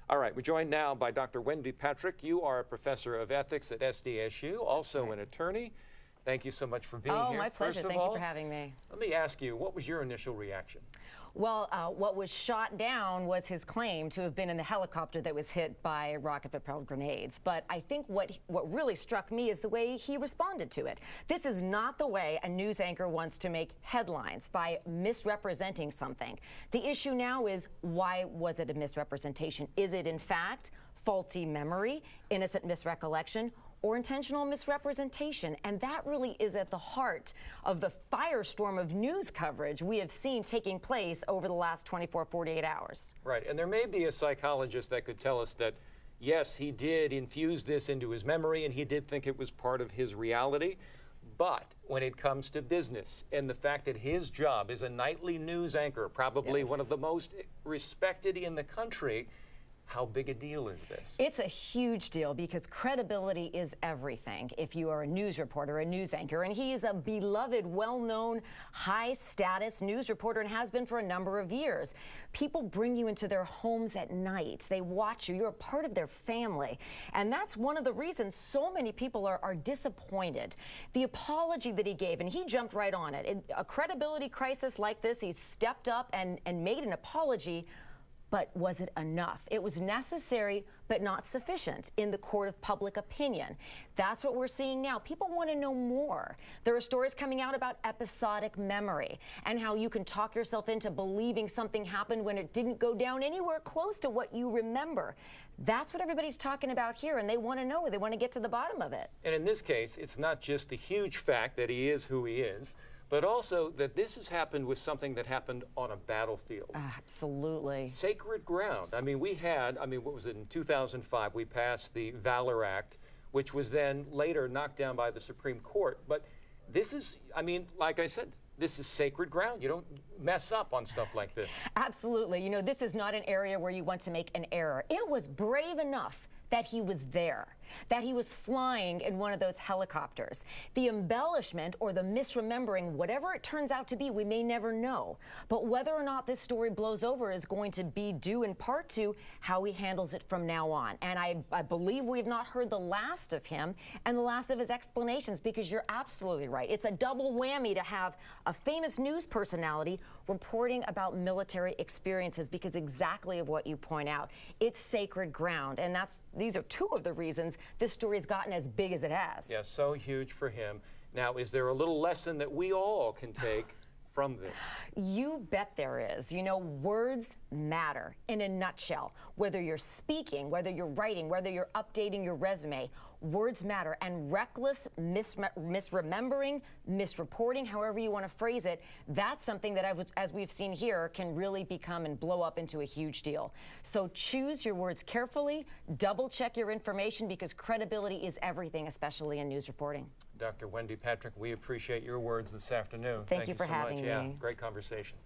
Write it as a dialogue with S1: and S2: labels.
S1: All right, we're joined now by Dr. Wendy Patrick. You are a professor of ethics at SDSU, also an attorney. Thank you so much for being here.
S2: Oh, my pleasure. Thank you for having me.
S1: Let me ask you, what was your initial reaction?
S2: Well, what was shot down was his claim to have been in the helicopter that was hit by rocket-propelled grenades. But I think what really struck me is the way he responded to it. This is not the way a news anchor wants to make headlines, by misrepresenting something. The issue now is, why was it a misrepresentation? Is it, in fact, faulty memory, innocent misrecollection, or intentional misrepresentation? And that really is at the heart of the firestorm of news coverage we have seen taking place over the last 48 hours.
S1: Right, and there may be a psychologist that could tell us that, yes, he did infuse this into his memory and he did think it was part of his reality. But when it comes to business and the fact that his job is a nightly news anchor, probably one of the most respected in the country, how big a deal is this?
S2: It's a huge deal because credibility is everything if you are a news reporter, a news anchor, and he is a beloved, well-known, high-status news reporter and has been for a number of years. People bring you into their homes at night. They watch you. You're a part of their family. And that's one of the reasons so many people are disappointed. The apology that he gave, and he jumped right on it. In a credibility crisis like this, he stepped up and made an apology. But was it enough? It was necessary, but not sufficient in the court of public opinion. That's what we're seeing now. People want to know more. There are stories coming out about episodic memory and how you can talk yourself into believing something happened when it didn't go down anywhere close to what you remember. That's what everybody's talking about here, and they want to know. They want to get to the bottom of it.
S1: And in this case, it's not just the huge fact that he is who he is, but also that this has happened with something that happened on a battlefield.
S2: Absolutely.
S1: Sacred ground. I mean, what was it, in 2005, we passed the Valor Act, which was then later knocked down by the Supreme Court. But this is, like I said, this is sacred ground. You don't mess up on stuff like this.
S2: Absolutely. You know, this is not an area where you want to make an error. It was brave enough that he was there, that he was flying in one of those helicopters. The embellishment or the misremembering, whatever it turns out to be, we may never know. But whether or not this story blows over is going to be due in part to how he handles it from now on. And I believe we have not heard the last of him and the last of his explanations, because you're absolutely right. It's a double whammy to have a famous news personality reporting about military experiences, because exactly of what you point out. It's sacred ground, and these are two of the reasons this story has gotten as big as it has.
S1: Yeah, so huge for him. Now, is there a little lesson that we all can take from this?
S2: You bet there is. You know, words matter in a nutshell. Whether you're speaking, whether you're writing, whether you're updating your resume, words matter. And reckless misremembering, misreporting, however you want to phrase it, that's something that, as we've seen here, can really become and blow up into a huge deal. So choose your words carefully, double check your information, because credibility is everything, especially in news reporting.
S1: Dr. Wendy Patrick, we appreciate your words this afternoon.
S2: Thank you for
S1: so
S2: having
S1: much.
S2: me.
S1: Yeah, great conversation.